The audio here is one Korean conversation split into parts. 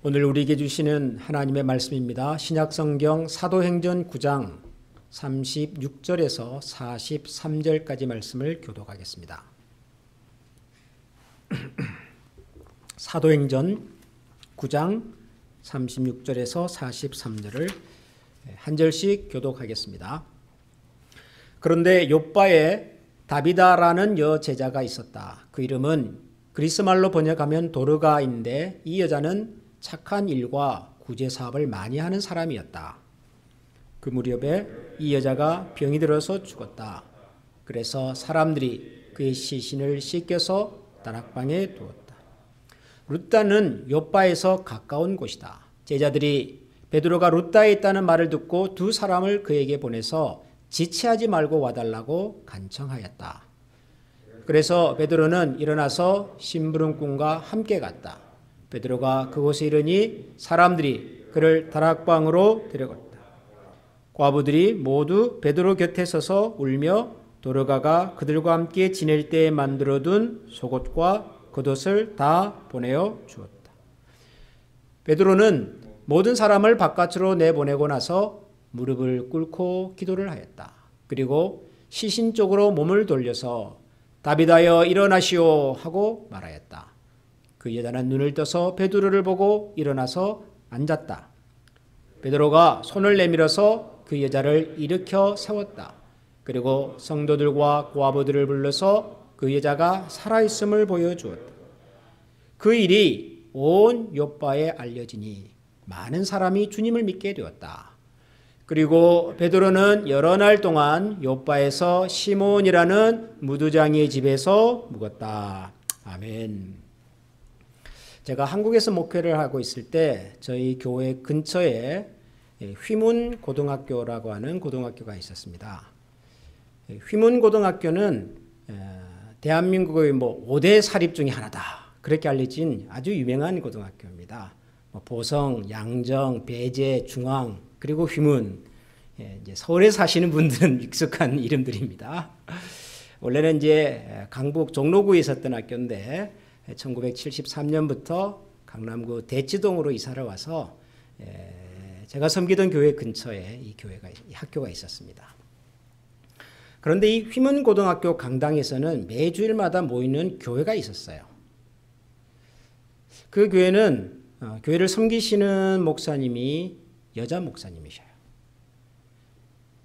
오늘 우리에게 주시는 하나님의 말씀입니다. 신약성경 사도행전 9장 36절에서 43절까지 말씀을 교독하겠습니다. 사도행전 9장 36절에서 43절을 한 절씩 교독하겠습니다. 그런데 욥바에 다비다라는 여제자가 있었다. 그 이름은 그리스말로 번역하면 도르가인데 이 여자는 착한 일과 구제 사업을 많이 하는 사람이었다. 그 무렵에 이 여자가 병이 들어서 죽었다. 그래서 사람들이 그의 시신을 씻겨서 다락방에 두었다. 룻다는 욥바에서 가까운 곳이다. 제자들이 베드로가 룻다에 있다는 말을 듣고 두 사람을 그에게 보내서 지체하지 말고 와달라고 간청하였다. 그래서 베드로는 일어나서 심부름꾼과 함께 갔다. 베드로가 그곳에 이르니 사람들이 그를 다락방으로 데려갔다. 과부들이 모두 베드로 곁에 서서 울며 도르가가 그들과 함께 지낼 때에 만들어둔 속옷과 겉옷을 다 보내어 주었다. 베드로는 모든 사람을 바깥으로 내보내고 나서 무릎을 꿇고 기도를 하였다. 그리고 시신 쪽으로 몸을 돌려서 다비다여 일어나시오 하고 말하였다. 그 여자는 눈을 떠서 베드로를 보고 일어나서 앉았다. 베드로가 손을 내밀어서 그 여자를 일으켜 세웠다. 그리고 성도들과 과부들을 불러서 그 여자가 살아있음을 보여주었다. 그 일이 온 욥바에 알려지니 많은 사람이 주님을 믿게 되었다. 그리고 베드로는 여러 날 동안 욥바에서 시몬이라는 무두장이의 집에서 묵었다. 아멘. 제가 한국에서 목회를 하고 있을 때 저희 교회 근처에 휘문 고등학교라고 하는 고등학교가 있었습니다. 휘문 고등학교는 대한민국의 5대 사립 중에 하나다. 그렇게 알려진 아주 유명한 고등학교입니다. 보성, 양정, 배재, 중앙, 그리고 휘문. 이제 서울에 사시는 분들은 익숙한 이름들입니다. 원래는 이제 강북 종로구에 있었던 학교인데 1973년부터 강남구 대치동으로 이사를 와서 제가 섬기던 교회 근처에 이 학교가 있었습니다. 그런데 이 휘문고등학교 강당에서는 매주일마다 모이는 교회가 있었어요. 그 교회는 교회를 섬기시는 목사님이 여자 목사님이셔요.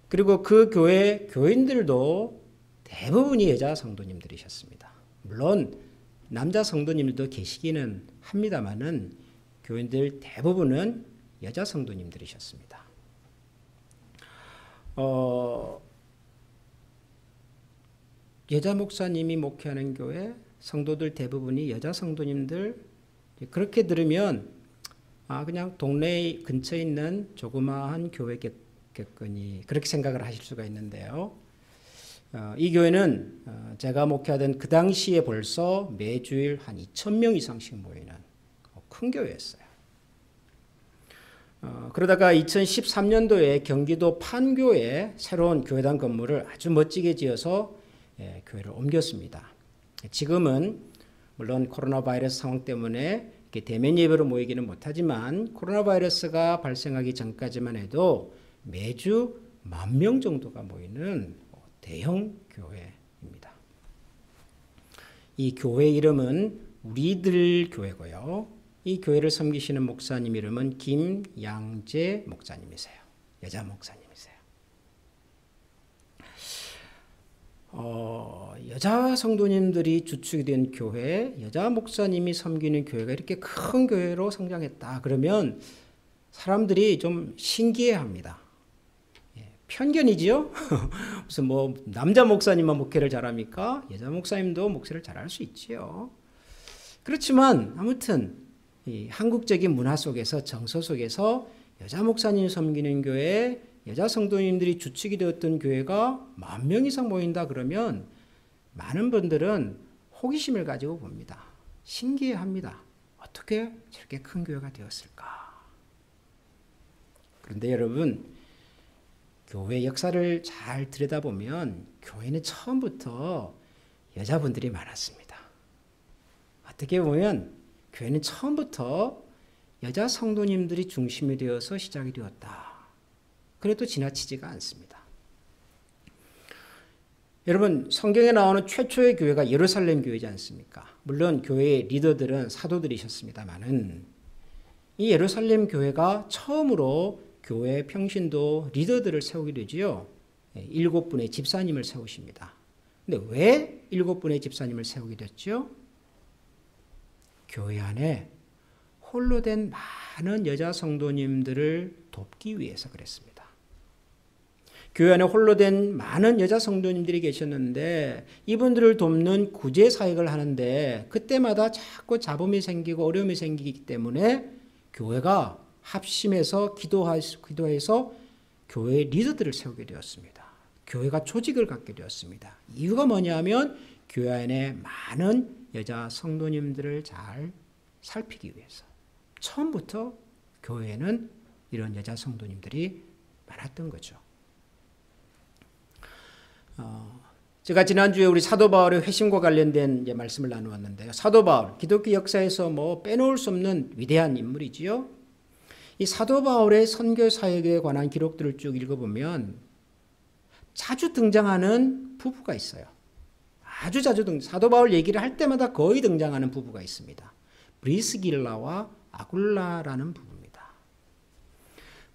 그리고 그 교회 교인들도 대부분이 여자 성도님들이셨습니다. 물론 남자 성도님들도 계시기는 합니다만은 교인들 대부분은 여자 성도님들이셨습니다. 여자 목사님이 목회하는 교회 성도들 대부분이 여자 성도님들, 그렇게 들으면 그냥 동네 근처에 있는 조그마한 교회겠거니 그렇게 생각을 하실 수가 있는데요. 이 교회는 제가 목회하던 그 당시에 벌써 매주일 한 2,000명 이상씩 모이는 큰 교회였어요. 그러다가 2013년도에 경기도 판교에 새로운 교회당 건물을 아주 멋지게 지어서 교회를 옮겼습니다. 지금은 물론 코로나 바이러스 상황 때문에 대면 예배로 모이기는 못하지만 코로나 바이러스가 발생하기 전까지만 해도 매주 10,000명 정도가 모이는 대형 교회입니다. 이 교회 이름은 우리들 교회고요. 이 교회를 섬기시는 목사님 이름은 김양재 목사님이세요. 여자 목사님이세요. 여자 성도님들이 주축이 된 교회, 여자 목사님이 섬기는 교회가 이렇게 큰 교회로 성장했다. 그러면 사람들이 좀 신기해합니다. 편견이지요? 무슨 남자 목사님만 목회를 잘합니까? 여자 목사님도 목회를 잘할 수 있지요. 그렇지만 아무튼 이 한국적인 문화 속에서 정서 속에서 여자 목사님 섬기는 교회, 여자 성도님들이 주축이 되었던 교회가 10,000명 이상 모인다 그러면 많은 분들은 호기심을 가지고 봅니다. 신기해합니다. 어떻게 저렇게 큰 교회가 되었을까? 그런데 여러분, 교회 역사를 잘 들여다보면 교회는 처음부터 여자분들이 많았습니다. 어떻게 보면 교회는 처음부터 여자 성도님들이 중심이 되어서 시작이 되었다. 그래도 지나치지가 않습니다. 여러분, 성경에 나오는 최초의 교회가 예루살렘 교회지 않습니까? 물론 교회의 리더들은 사도들이셨습니다만은 이 예루살렘 교회가 처음으로 교회 평신도 리더들을 세우게 되지요. 7분의 집사님을 세우십니다. 근데 왜 7분의 집사님을 세우게 됐죠? 교회 안에 홀로 된 많은 여자 성도님들을 돕기 위해서 그랬습니다. 교회 안에 홀로 된 많은 여자 성도님들이 계셨는데 이분들을 돕는 구제 사역을 하는데 그때마다 자꾸 잡음이 생기고 어려움이 생기기 때문에 교회가 합심해서 기도해서 교회의 리더들을 세우게 되었습니다. 교회가 조직을 갖게 되었습니다. 이유가 뭐냐면 교회 안에 많은 여자 성도님들을 잘 살피기 위해서. 처음부터 교회에는 이런 여자 성도님들이 많았던 거죠. 제가 지난주에 우리 사도 바울의 회심과 관련된 이제 말씀을 나누었는데요. 사도 바울, 기독교 역사에서 뭐 빼놓을 수 없는 위대한 인물이지요. 이 사도 바울의 선교 사역에 관한 기록들을 쭉 읽어보면 자주 등장하는 부부가 있어요. 아주 자주 사도 바울 얘기를 할 때마다 거의 등장하는 부부가 있습니다. 브리스길라와 아굴라라는 부부입니다.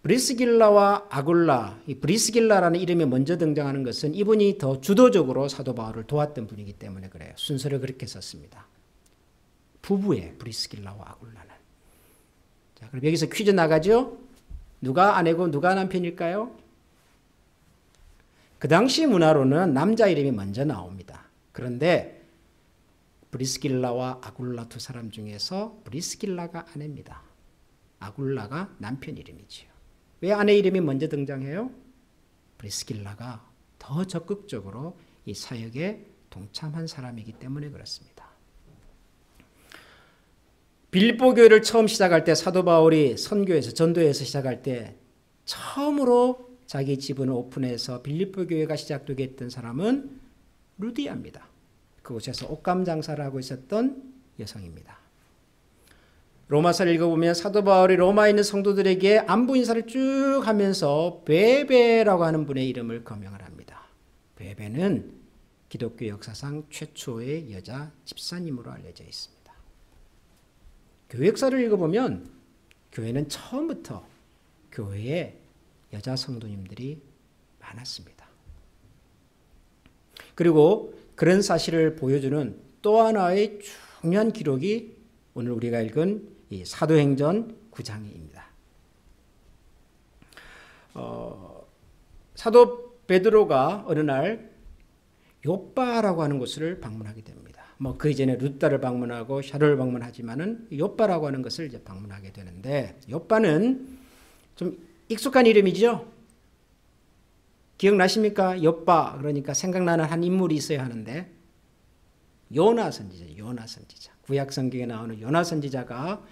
브리스길라와 아굴라, 이 브리스길라라는 이름이 먼저 등장하는 것은 이분이 더 주도적으로 사도 바울을 도왔던 분이기 때문에 그래요. 순서를 그렇게 썼습니다. 부부의 브리스길라와 아굴라는. 자, 그럼 여기서 퀴즈 나가죠? 누가 아내고 누가 남편일까요? 그 당시 문화로는 남자 이름이 먼저 나옵니다. 그런데 브리스길라와 아굴라 두 사람 중에서 브리스길라가 아내입니다. 아굴라가 남편 이름이지요. 왜 아내 이름이 먼저 등장해요? 브리스길라가 더 적극적으로 이 사역에 동참한 사람이기 때문에 그렇습니다. 빌립보 교회를 처음 시작할 때 사도 바울이 선교에서 전도에서 시작할 때 처음으로 자기 집을 오픈해서 빌립보 교회가 시작되게 했던 사람은 루디아입니다. 그곳에서 옷감 장사를 하고 있었던 여성입니다. 로마서를 읽어보면 사도 바울이 로마에 있는 성도들에게 안부 인사를 쭉 하면서 베베라고 하는 분의 이름을 거명을 합니다. 베베는 기독교 역사상 최초의 여자 집사님으로 알려져 있습니다. 교회 역사를 읽어보면 교회는 처음부터 교회에 여자 성도님들이 많았습니다. 그리고 그런 사실을 보여주는 또 하나의 중요한 기록이 오늘 우리가 읽은 이 사도행전 9장입니다. 사도 베드로가 어느 날 욥바라고 하는 곳을 방문하게 됩니다. 뭐 그 이전에 룻다를 방문하고 샤를 방문하지만은 욥바라고 하는 것을 이제 방문하게 되는데 욥바는 좀 익숙한 이름이죠. 기억나십니까? 욥바 그러니까 생각나는 한 인물이 있어야 하는데 요나 선지자, 요나 선지자. 구약 성경에 나오는 요나 선지자가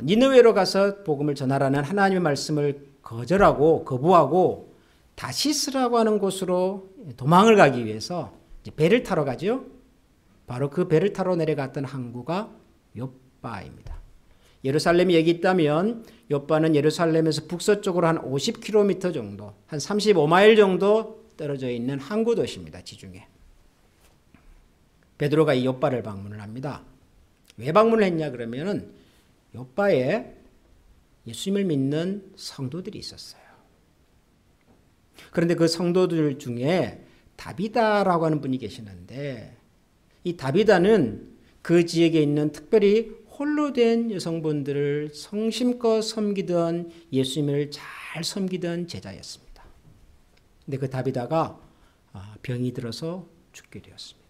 니느웨로 가서 복음을 전하라는 하나님의 말씀을 거부하고 다시스라고 하는 곳으로 도망을 가기 위해서 이제 배를 타러 가죠. 바로 그 배를 타러 내려갔던 항구가 욥바입니다. 예루살렘이 여기 있다면 욥바는 예루살렘에서 북서쪽으로 한 50km 정도, 한 35마일 정도 떨어져 있는 항구 도시입니다. 지중해. 베드로가 이 욥바를 방문을 합니다. 왜 방문을 했냐 그러면은 욥바에 예수님을 믿는 성도들이 있었어요. 그런데 그 성도들 중에 다비다라고 하는 분이 계시는데 이 다비다는 그 지역에 있는 특별히 홀로 된 여성분들을 성심껏 섬기던 예수님을 잘 섬기던 제자였습니다. 근데 그 다비다가 병이 들어서 죽게 되었습니다.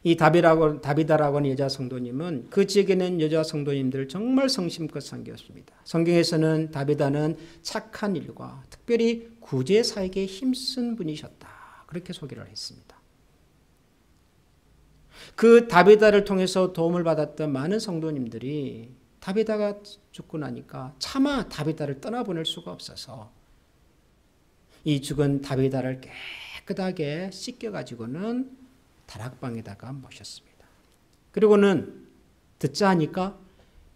이 다비다라고 하는 여자 성도님은 그 지역에 있는 여자 성도님들을 정말 성심껏 섬겼습니다. 성경에서는 다비다는 착한 일과 특별히 구제 사역에 힘쓴 분이셨다. 그렇게 소개를 했습니다. 그 다비다를 통해서 도움을 받았던 많은 성도님들이 다비다가 죽고 나니까 차마 다비다를 떠나보낼 수가 없어서 이 죽은 다비다를 깨끗하게 씻겨가지고는 다락방에다가 모셨습니다. 그리고는 듣자 하니까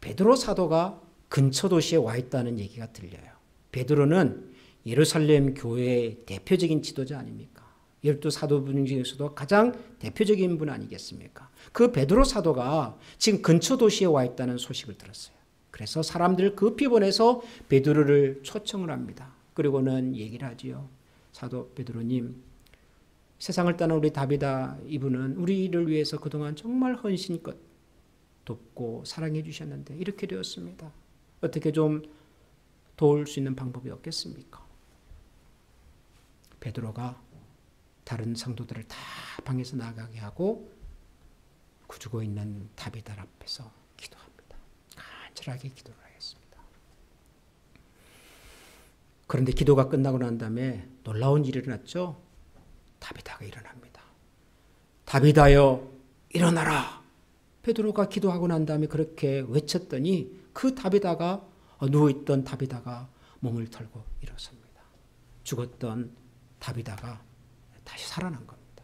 베드로 사도가 근처 도시에 와 있다는 얘기가 들려요. 베드로는 예루살렘 교회의 대표적인 지도자 아닙니까? 12사도분 중에서도 가장 대표적인 분 아니겠습니까? 그 베드로 사도가 지금 근처 도시에 와 있다는 소식을 들었어요. 그래서 사람들을 급히 보내서 베드로를 초청을 합니다. 그리고는 얘기를 하지요. 사도 베드로님, 세상을 떠난 우리 다비다 이분은 우리를 위해서 그동안 정말 헌신껏 돕고 사랑해 주셨는데 이렇게 되었습니다. 어떻게 좀 도울 수 있는 방법이 없겠습니까? 베드로가 다른 성도들을 다 방에서 나가게 하고 구주고 있는 다비다 앞에서 기도합니다. 간절하게 기도를 하였습니다. 그런데 기도가 끝나고 난 다음에 놀라운 일이 일어났죠. 다비다가 일어납니다. 다비다여 일어나라. 베드로가 기도하고 난 다음에 그렇게 외쳤더니 그 다비다가 누워있던 다비다가 몸을 털고 일어섭니다. 죽었던 다비다가 다시 살아난 겁니다.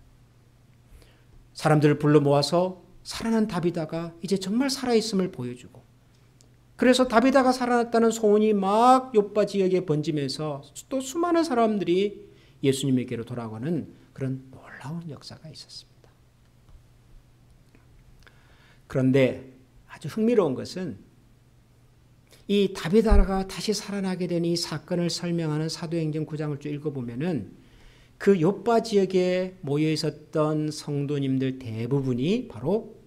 사람들을 불러 모아서 살아난 다비다가 이제 정말 살아있음을 보여주고, 그래서 다비다가 살아났다는 소문이 막 요빠 지역에 번지면서 또 수많은 사람들이 예수님에게로 돌아가는 그런 놀라운 역사가 있었습니다. 그런데 아주 흥미로운 것은 이 다비다가 다시 살아나게 된 이 사건을 설명하는 사도행전 9장을 쭉 읽어보면은 그 요빠 지역에 모여 있었던 성도님들 대부분이 바로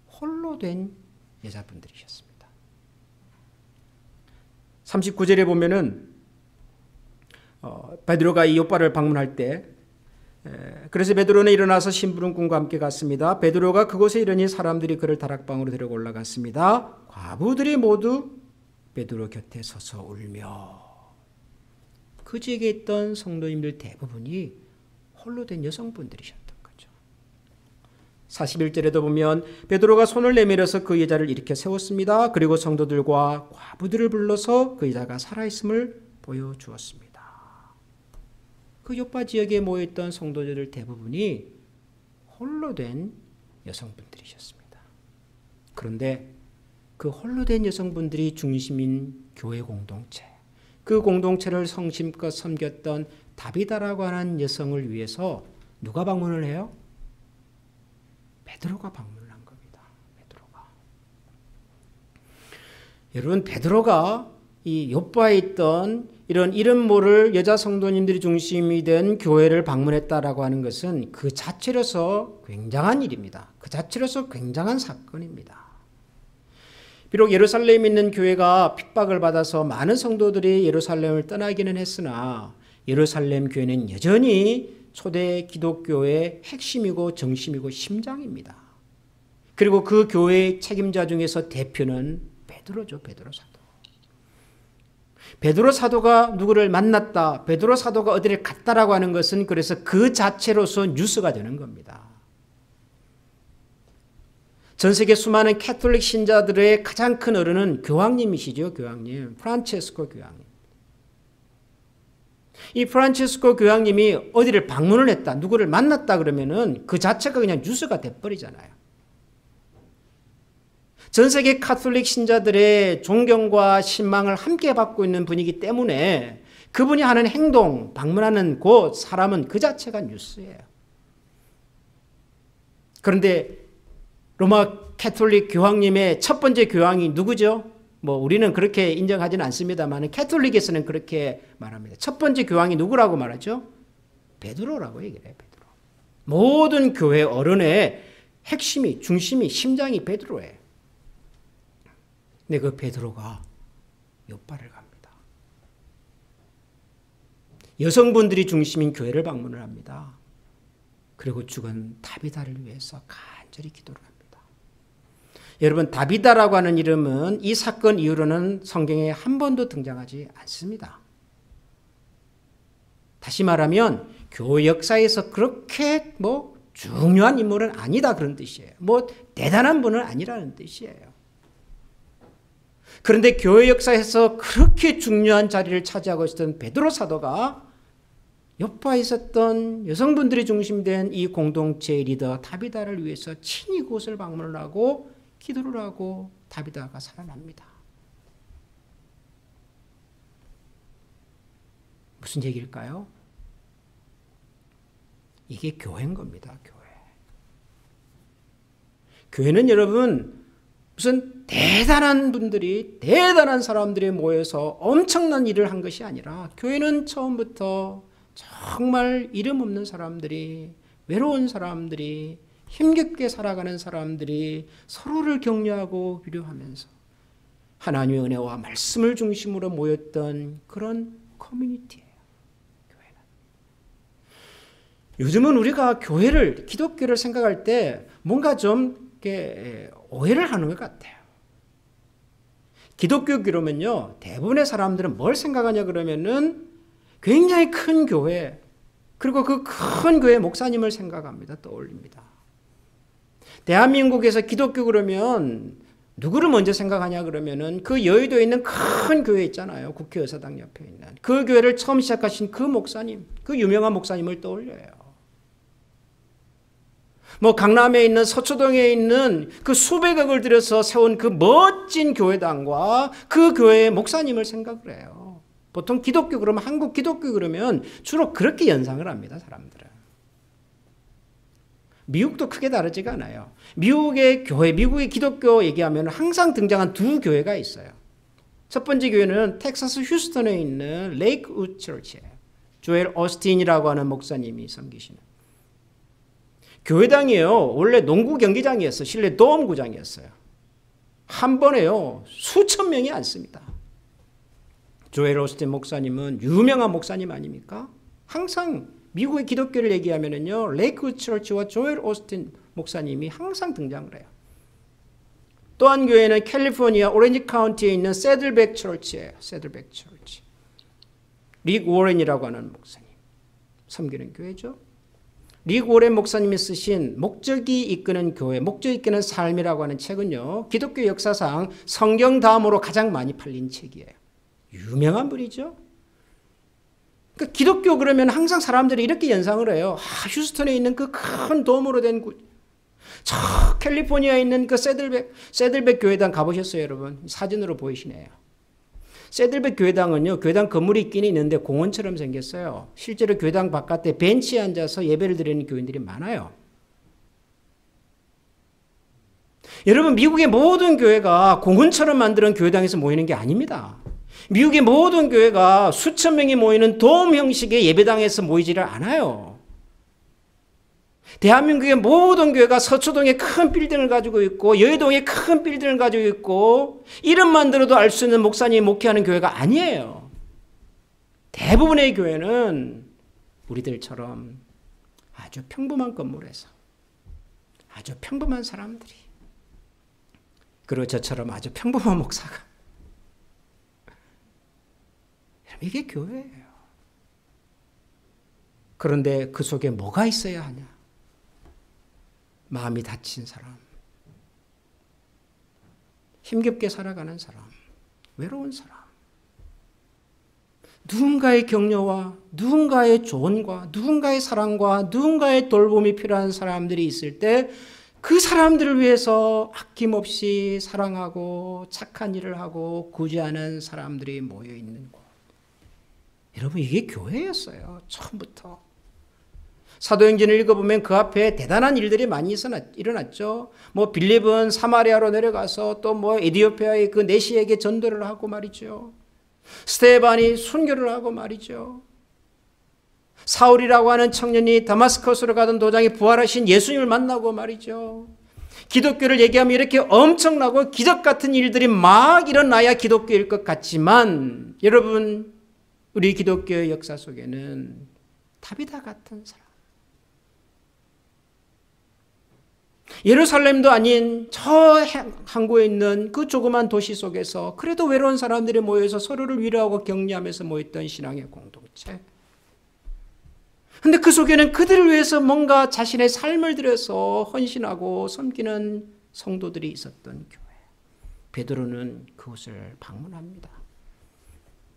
홀로 된 여자분들이셨습니다. 39절에 보면은 베드로가 이 요빠를 방문할 때, 그래서 베드로는 일어나서 심부름꾼과 함께 갔습니다. 베드로가 그곳에 이르니 사람들이 그를 다락방으로 데리고 올라갔습니다. 과부들이 모두 베드로 곁에 서서 울며, 그 지역에 있던 성도님들 대부분이 홀로 된 여성분들이셨던 거죠. 41절에도 보면 베드로가 손을 내밀어서 그 여자를 일으켜 세웠습니다. 그리고 성도들과 과부들을 불러서 그 여자가 살아있음을 보여주었습니다. 그 요빠 지역에 모여있던 성도들 대부분이 홀로 된 여성분들이셨습니다. 그런데 그 홀로 된 여성분들이 중심인 교회 공동체, 그 공동체를 성심껏 섬겼던 다비다라고 하는 여성을 위해서 누가 방문을 해요? 베드로가 방문을 한 겁니다. 베드로가. 여러분, 베드로가 이 요빠에 있던 이런 이름 모를 여자 성도님들이 중심이 된 교회를 방문했다라고 하는 것은 그 자체로서 굉장한 일입니다. 그 자체로서 굉장한 사건입니다. 비록 예루살렘에 있는 교회가 핍박을 받아서 많은 성도들이 예루살렘을 떠나기는 했으나 예루살렘 교회는 여전히 초대 기독교의 핵심이고 정심이고 심장입니다. 그리고 그 교회의 책임자 중에서 대표는 베드로죠. 베드로 사도. 베드로 사도가 누구를 만났다, 베드로 사도가 어디를 갔다라고 하는 것은 그래서 그 자체로서 뉴스가 되는 겁니다. 전 세계 수많은 캐톨릭 신자들의 가장 큰 어른은 교황님이시죠. 교황님. 프란체스코 교황님. 이 프란체스코 교황님이 어디를 방문을 했다, 누구를 만났다 그러면은 그 자체가 그냥 뉴스가 돼버리잖아요. 전 세계 카톨릭 신자들의 존경과 신망을 함께 받고 있는 분이기 때문에 그분이 하는 행동, 방문하는 곳, 사람은 그 자체가 뉴스예요. 그런데 로마 캐톨릭 교황님의 첫 번째 교황이 누구죠? 뭐 우리는 그렇게 인정하지는 않습니다만 캐톨릭에서는 그렇게 말합니다. 첫 번째 교황이 누구라고 말하죠? 베드로라고 얘기를 해요. 베드로. 모든 교회 어른의 핵심이, 중심이, 심장이 베드로예요. 근데 그 베드로가 요빠를 갑니다. 여성분들이 중심인 교회를 방문을 합니다. 그리고 죽은 다비다를 위해서 간절히 기도를 합니다. 여러분, 다비다라고 하는 이름은 이 사건 이후로는 성경에 한 번도 등장하지 않습니다. 다시 말하면 교회 역사에서 그렇게 중요한 인물은 아니다 그런 뜻이에요. 대단한 분은 아니라는 뜻이에요. 그런데 교회 역사에서 그렇게 중요한 자리를 차지하고 있었던 베드로 사도가 요빠에 있었던 여성분들이 중심된 이 공동체의 리더 다비다를 위해서 친히 그곳을 방문을 하고 기도를 하고 다비다가 살아납니다. 무슨 얘기일까요? 이게 교회인 겁니다. 교회. 교회는 여러분 무슨 대단한 분들이 대단한 사람들이 모여서 엄청난 일을 한 것이 아니라 교회는 처음부터 정말 이름 없는 사람들이 외로운 사람들이 힘겹게 살아가는 사람들이 서로를 격려하고 위로하면서 하나님의 은혜와 말씀을 중심으로 모였던 그런 커뮤니티예요. 교회는. 요즘은 우리가 교회를 기독교를 생각할 때 뭔가 좀 이렇게 오해를 하는 것 같아요. 기독교 그러면요 대부분의 사람들은 뭘 생각하냐 그러면은 굉장히 큰 교회 그리고 그 큰 교회 목사님을 생각합니다. 떠올립니다. 대한민국에서 기독교 그러면 누구를 먼저 생각하냐 그러면은 그 여의도에 있는 큰 교회 있잖아요. 국회의사당 옆에 있는 그 교회를 처음 시작하신 그 목사님, 그 유명한 목사님을 떠올려요. 뭐 강남에 있는 서초동에 있는 그 수백억을 들여서 세운 그 멋진 교회당과 그 교회의 목사님을 생각을 해요. 보통 기독교 그러면 한국 기독교 그러면 주로 그렇게 연상을 합니다. 사람들은. 미국도 크게 다르지가 않아요. 미국의 교회, 미국의 기독교 얘기하면 항상 등장한 두 교회가 있어요. 첫 번째 교회는 텍사스 휴스턴에 있는 레이크우드 처치예요. 조엘 오스틴이라고 하는 목사님이 섬기시는 교회당이에요. 원래 농구 경기장이었어요. 실내 도움구장이었어요. 한 번에요. 수천 명이 앉습니다. 조엘 오스틴 목사님은 유명한 목사님 아닙니까? 항상 미국의 기독교를 얘기하면요, 레이크우드 처치와 조엘 오스틴 목사님이 항상 등장을 해요. 또 한 교회는 캘리포니아 오렌지 카운티에 있는 세들백 처치예요. 세들백 처치. 릭 워렌이라고 하는 목사님 섬기는 교회죠. 릭 워렌 목사님이 쓰신 목적이 이끄는 교회, 목적이 이끄는 삶이라고 하는 책은요, 기독교 역사상 성경 다음으로 가장 많이 팔린 책이에요. 유명한 분이죠. 그러니까 기독교 그러면 항상 사람들이 이렇게 연상을 해요. 휴스턴에 있는 그 큰 돔으로 된 저 캘리포니아에 있는 그 세들백 교회당 가보셨어요, 여러분? 사진으로 보이시네요. 세들백 교회당은요, 교회당 건물이 있긴 있는데 공원처럼 생겼어요. 실제로 교회당 바깥에 벤치에 앉아서 예배를 드리는 교인들이 많아요. 여러분, 미국의 모든 교회가 공원처럼 만드는 교회당에서 모이는 게 아닙니다. 미국의 모든 교회가 수천 명이 모이는 돔 형식의 예배당에서 모이지를 않아요. 대한민국의 모든 교회가 서초동에 큰 빌딩을 가지고 있고 여의도에 큰 빌딩을 가지고 있고 이름만 들어도 알 수 있는 목사님이 목회하는 교회가 아니에요. 대부분의 교회는 우리들처럼 아주 평범한 건물에서 아주 평범한 사람들이 그리고 저처럼 아주 평범한 목사가 이게 교회예요. 그런데 그 속에 뭐가 있어야 하냐? 마음이 다친 사람, 힘겹게 살아가는 사람, 외로운 사람, 누군가의 격려와 누군가의 조언과 누군가의 사랑과 누군가의 돌봄이 필요한 사람들이 있을 때 그 사람들을 위해서 아낌없이 사랑하고 착한 일을 하고 구제하는 사람들이 모여있는 곳. 여러분, 이게 교회였어요. 처음부터. 사도행전을 읽어보면 그 앞에 대단한 일들이 많이 일어났죠. 뭐 빌립은 사마리아로 내려가서 또 뭐 에디오피아의 그 내시에게 전도를 하고 말이죠. 스데반이 순교를 하고 말이죠. 사울이라고 하는 청년이 다마스커스로 가던 도장에 부활하신 예수님을 만나고 말이죠. 기독교를 얘기하면 이렇게 엄청나고 기적 같은 일들이 막 일어나야 기독교일 것 같지만 여러분, 우리 기독교의 역사 속에는 다비다 같은 사람, 예루살렘도 아닌 저 항구에 있는 그 조그만 도시 속에서 그래도 외로운 사람들이 모여서 서로를 위로하고 격려하면서 모였던 신앙의 공동체. 근데 그 속에는 그들을 위해서 뭔가 자신의 삶을 들여서 헌신하고 섬기는 성도들이 있었던 교회. 베드로는 그곳을 방문합니다.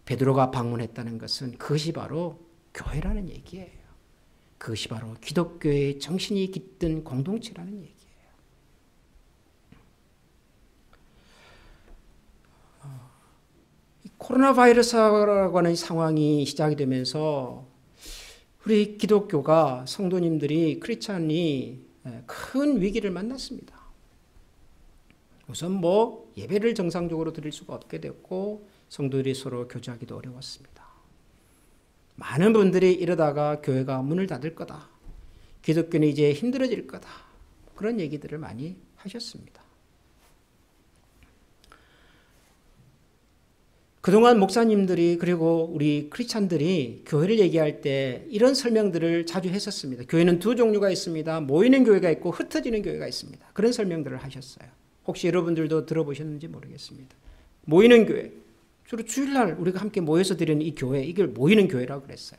베드로가 방문했다는 것은 그것이 바로 교회라는 얘기예요. 그것이 바로 기독교의 정신이 깃든 공동체라는 얘기예요. 코로나 바이러스라고 하는 상황이 시작이 되면서 우리 기독교가 성도님들이 크리스찬이 큰 위기를 만났습니다. 우선 예배를 정상적으로 드릴 수가 없게 됐고 성도들이 서로 교제하기도 어려웠습니다. 많은 분들이 이러다가 교회가 문을 닫을 거다. 기독교는 이제 힘들어질 거다. 그런 얘기들을 많이 하셨습니다. 그동안 목사님들이 그리고 우리 크리스찬들이 교회를 얘기할 때 이런 설명들을 자주 했었습니다. 교회는 두 종류가 있습니다. 모이는 교회가 있고 흩어지는 교회가 있습니다. 그런 설명들을 하셨어요. 혹시 여러분들도 들어보셨는지 모르겠습니다. 모이는 교회, 주로 주일날 우리가 함께 모여서 드리는 이 교회, 이걸 모이는 교회라고 그랬어요.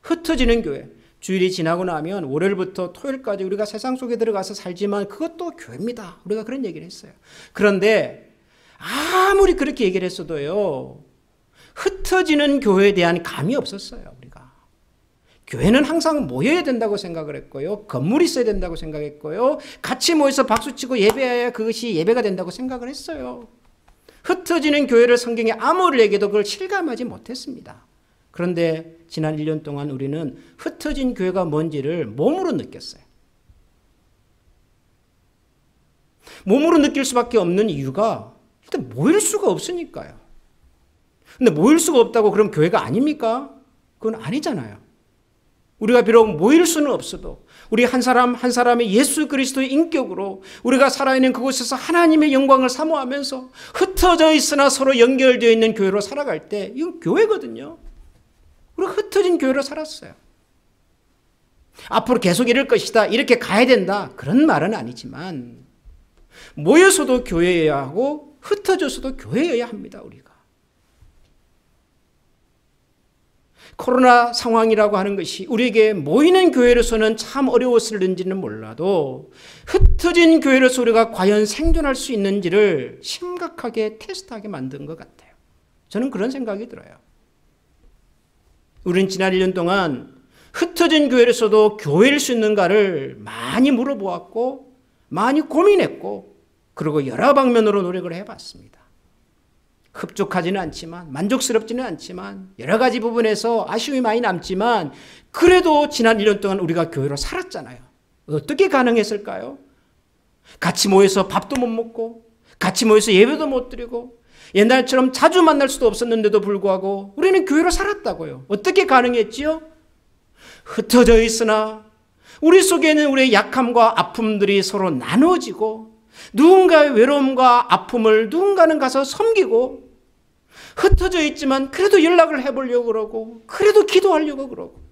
흩어지는 교회, 주일이 지나고 나면 월요일부터 토요일까지 우리가 세상 속에 들어가서 살지만 그것도 교회입니다. 우리가 그런 얘기를 했어요. 그런데 아무리 그렇게 얘기를 했어도요, 흩어지는 교회에 대한 감이 없었어요. 우리가 교회는 항상 모여야 된다고 생각을 했고요, 건물이 있어야 된다고 생각했고요, 같이 모여서 박수치고 예배해야 그것이 예배가 된다고 생각을 했어요. 흩어지는 교회를 성경에 아무리 얘기해도 그걸 실감하지 못했습니다. 그런데 지난 1년 동안 우리는 흩어진 교회가 뭔지를 몸으로 느꼈어요. 몸으로 느낄 수밖에 없는 이유가 일단 모일 수가 없으니까요. 근데 모일 수가 없다고 그럼 교회가 아닙니까? 그건 아니잖아요. 우리가 비록 모일 수는 없어도 우리 한 사람 한 사람의 예수 그리스도의 인격으로 우리가 살아있는 그곳에서 하나님의 영광을 사모하면서 흩어져 있으나 서로 연결되어 있는 교회로 살아갈 때 이건 교회거든요. 우리가 흩어진 교회로 살았어요. 앞으로 계속 이럴 것이다, 이렇게 가야 된다, 그런 말은 아니지만 모여서도 교회여야 하고 흩어져서도 교회여야 합니다. 우리가 코로나 상황이라고 하는 것이 우리에게 모이는 교회로서는 참 어려웠을는지는 몰라도 흩어진 교회로서 우리가 과연 생존할 수 있는지를 심각하게 테스트하게 만든 것 같아요. 저는 그런 생각이 들어요. 우리는 지난 1년 동안 흩어진 교회로서도 교회일 수 있는가를 많이 물어보았고 많이 고민했고 그리고 여러 방면으로 노력을 해봤습니다. 흡족하지는 않지만 만족스럽지는 않지만 여러 가지 부분에서 아쉬움이 많이 남지만 그래도 지난 1년 동안 우리가 교회로 살았잖아요. 어떻게 가능했을까요? 같이 모여서 밥도 못 먹고 같이 모여서 예배도 못 드리고 옛날처럼 자주 만날 수도 없었는데도 불구하고 우리는 교회로 살았다고요. 어떻게 가능했지요? 흩어져 있으나 우리 속에는 우리의 약함과 아픔들이 서로 나눠지고 누군가의 외로움과 아픔을 누군가는 가서 섬기고 흩어져 있지만 그래도 연락을 해보려고 그러고 그래도 기도하려고 그러고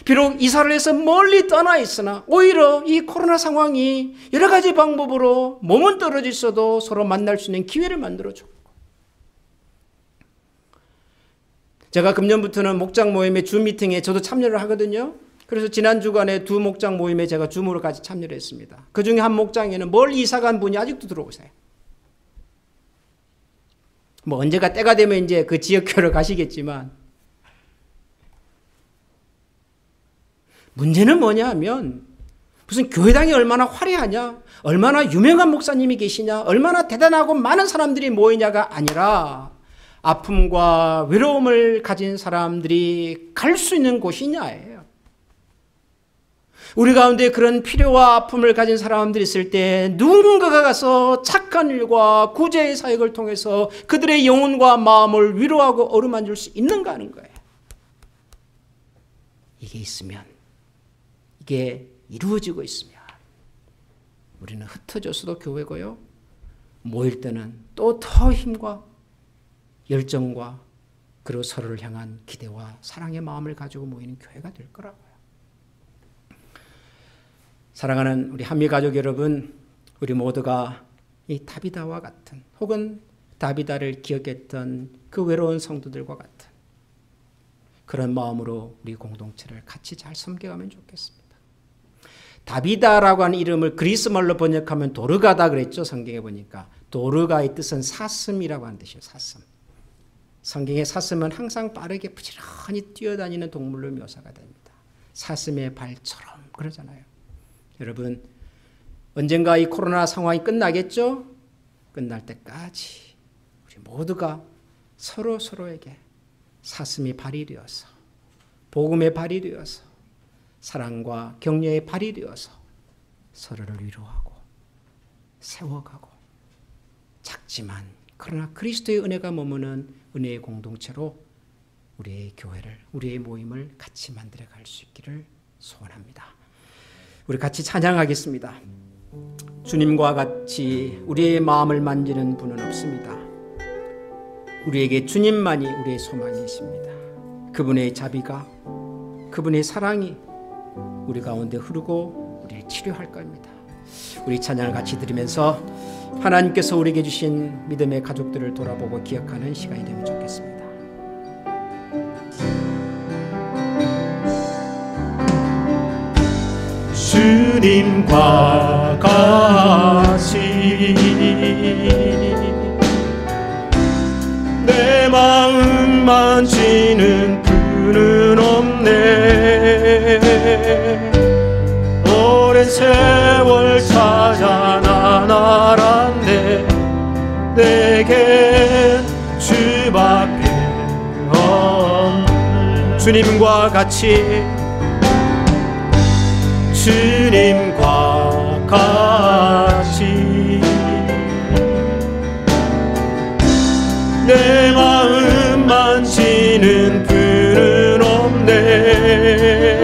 비록 이사를 해서 멀리 떠나 있으나 오히려 이 코로나 상황이 여러 가지 방법으로 몸은 떨어져 있어도 서로 만날 수 있는 기회를 만들어줬고 제가 금년부터는 목장 모임의 주 미팅에 저도 참여를 하거든요. 그래서 지난 주간에 두 목장 모임에 제가 줌으로 같이 참여를 했습니다. 그중에 한 목장에는 멀리 이사간 분이 아직도 들어오세요. 언제가 때가 되면 이제 그 지역교회로 가시겠지만 문제는 뭐냐 하면 무슨 교회당이 얼마나 화려하냐, 얼마나 유명한 목사님이 계시냐, 얼마나 대단하고 많은 사람들이 모이냐가 아니라 아픔과 외로움을 가진 사람들이 갈 수 있는 곳이냐예요. 우리 가운데 그런 필요와 아픔을 가진 사람들이 있을 때 누군가가 가서 착한 일과 구제의 사역을 통해서 그들의 영혼과 마음을 위로하고 어루만질 수 있는가 하는 거예요. 이게 있으면, 이게 이루어지고 있으면 우리는 흩어져서도 교회고요, 모일 때는 또 더 힘과 열정과 그리고 서로를 향한 기대와 사랑의 마음을 가지고 모이는 교회가 될 거라고요. 사랑하는 우리 한미가족 여러분, 우리 모두가 이 다비다와 같은 혹은 다비다를 기억했던 그 외로운 성도들과 같은 그런 마음으로 우리 공동체를 같이 잘 섬겨가면 좋겠습니다. 다비다라고 하는 이름을 그리스말로 번역하면 도르가다 그랬죠. 성경에 보니까 도르가의 뜻은 사슴이라고 하는 뜻이에요. 사슴. 성경의 사슴은 항상 빠르게 부지런히 뛰어다니는 동물로 묘사가 됩니다. 사슴의 발처럼 그러잖아요. 여러분, 언젠가 이 코로나 상황이 끝나겠죠? 끝날 때까지 우리 모두가 서로에게 사슴이 발이 되어서 복음의 발이 되어서 사랑과 격려의 발이 되어서 서로를 위로하고 세워가고 작지만 그러나 그리스도의 은혜가 머무는 은혜의 공동체로 우리의 교회를, 우리의 모임을 같이 만들어갈 수 있기를 소원합니다. 우리 같이 찬양하겠습니다. 주님과 같이 우리의 마음을 만지는 분은 없습니다. 우리에게 주님만이 우리의 소망이십니다. 그분의 자비가, 그분의 사랑이 우리 가운데 흐르고 우리를 치료할 겁니다. 우리 찬양을 같이 드리면서 하나님께서 우리에게 주신 믿음의 가족들을 돌아보고 기억하는 시간이 되면 좋겠습니다. 주님과 같이 내 마음 만지는 분은 없네. 오랜 세월 찾아 나날았네. 내게 주밖에 없네. 주님과 같이, 주님과 같이 내 마음 만지는 분은 없네.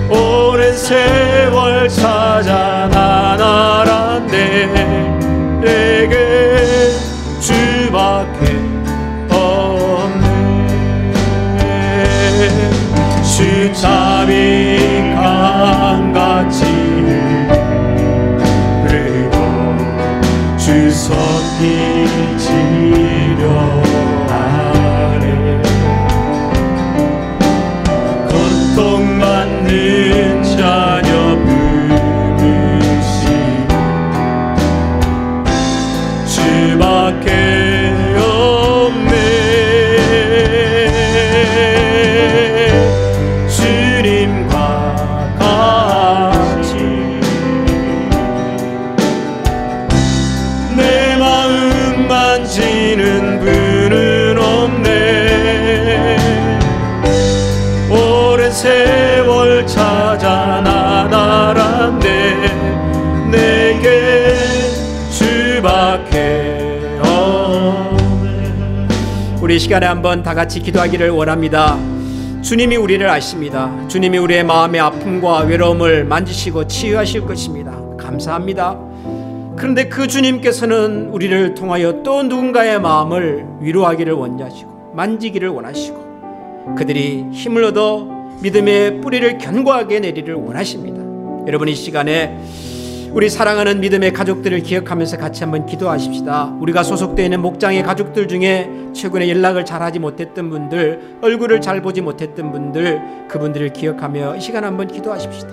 오랜 세월 찾아 나날았네. 내게 주밖에 없네. 주 자비 강같이 흐르고 주 손이 치료하네. 고통받는 자녀 부르시고 주밖에 없네. 주님과 같이 내 마음 만지는 분은 없네. 오랜 세월 찾아 나날았네. 내게 주밖에 없네. 우리 이 시간에 한번 다 같이 기도하기를 원합니다. 주님이 우리를 아십니다. 주님이 우리의 마음의 아픔과 외로움을 만지시고 치유하실 것입니다. 감사합니다. 그런데 그 주님께서는 우리를 통하여 또 누군가의 마음을 위로하기를 원하시고 만지기를 원하시고 그들이 힘을 얻어 믿음의 뿌리를 견고하게 내리를 원하십니다. 여러분, 이 시간에 우리 사랑하는 믿음의 가족들을 기억하면서 같이 한번 기도하십시다. 우리가 소속되어 있는 목장의 가족들 중에 최근에 연락을 잘하지 못했던 분들, 얼굴을 잘 보지 못했던 분들, 그분들을 기억하며 이 시간 한번 기도하십시다.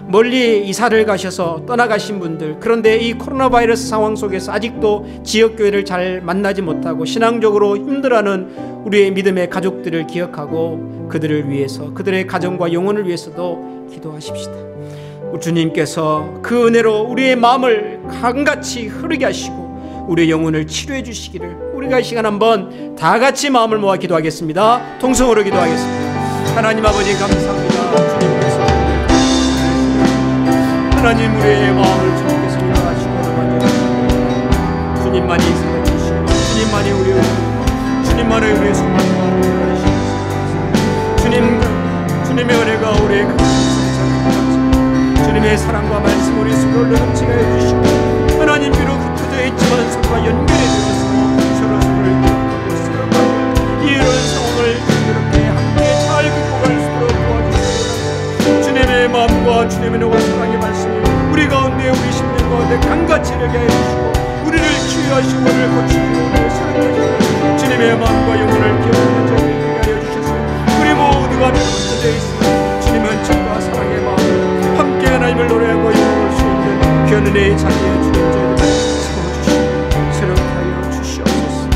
멀리 이사를 가셔서 떠나가신 분들, 그런데 이 코로나 바이러스 상황 속에서 아직도 지역교회를 잘 만나지 못하고 신앙적으로 힘들어하는 우리의 믿음의 가족들을 기억하고 그들을 위해서, 그들의 가정과 영혼을 위해서도 기도하십시다. 주님께서 그 은혜로 우리의 마음을 강같이 흐르게 하시고 우리의 영혼을 치료해 주시기를, 우리가 이 시간 한번 다 같이 마음을 모아 기도하겠습니다. 통성으로 기도하겠습니다. 하나님 아버지 감사합니다. 주님께서 하나님 우리의 마음을 주님께서 위로하시고 도와주시고 주님만이 살려주시고 주님만이 우리의 주님만의 우리의 소망과 주님의 은혜가 우리의 주님의 사랑과 말씀 우리 속으로 넘치게 해주시고 하나님 비록 흩어져 있지만 서로가 연결해 주셔서 서로를 기억하고 서로가 이런 상황을 이렇게 함께 잘 극복할 수 있도록 도와주시고 주님의 마음과 주님의 은혜와 사랑의 말씀이 우리 가운데 우리 심령 가운데 강같이 일하게 해주시고 우리를 치유하시고 우리를 고치고 우리를 사랑해주시고 주님의 마음과 영혼을 기억하는 자들이 되게 하여 주셔서 우리 모두가 흩어져 있으면 주님의 은총과 사랑의 마음을 함께 하나님을 노래하고 영원할 수 있는 귀한 은혜의 자리에 주님 저희를 세워주시고 새롭게 하여 주시옵소서.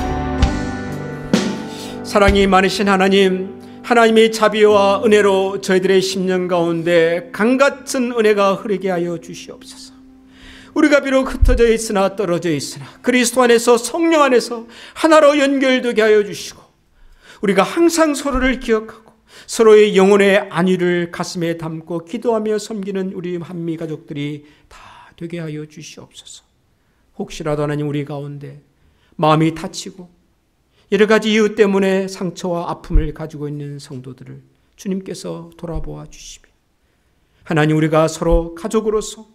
사랑이 많으신 하나님, 하나님의 자비와 은혜로 저희들의 심령 가운데 강같은 은혜가 흐르게 하여 주시옵소서. 우리가 비록 흩어져 있으나 떨어져 있으나 그리스도 안에서 성령 안에서 하나로 연결되게 하여 주시고 우리가 항상 서로를 기억하고 서로의 영혼의 안위를 가슴에 담고 기도하며 섬기는 우리 한미 가족들이 다 되게 하여 주시옵소서. 혹시라도 하나님 우리 가운데 마음이 다치고 여러 가지 이유 때문에 상처와 아픔을 가지고 있는 성도들을 주님께서 돌아보아 주시며 하나님 우리가 서로 가족으로서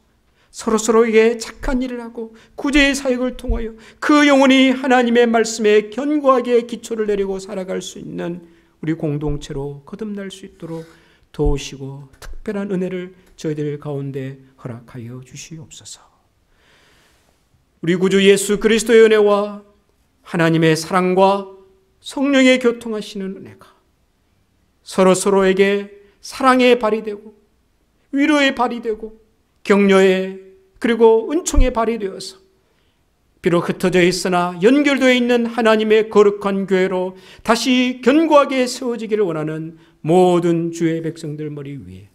서로에게 착한 일을 하고 구제의 사역을 통하여 그 영혼이 하나님의 말씀에 견고하게 기초를 내리고 살아갈 수 있는 우리 공동체로 거듭날 수 있도록 도우시고 특별한 은혜를 저희들 가운데 허락하여 주시옵소서. 우리 구주 예수 그리스도의 은혜와 하나님의 사랑과 성령의 교통하시는 은혜가 서로에게 사랑의 발이 되고 위로의 발이 되고 격려의 그리고 은총의 발이 되어서 비록 흩어져 있으나 연결되어 있는 하나님의 거룩한 교회로 다시 견고하게 세워지기를 원하는 모든 주의 백성들 머리 위에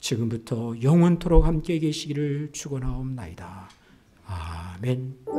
지금부터 영원토록 함께 계시기를 축원하옵나이다. 아멘.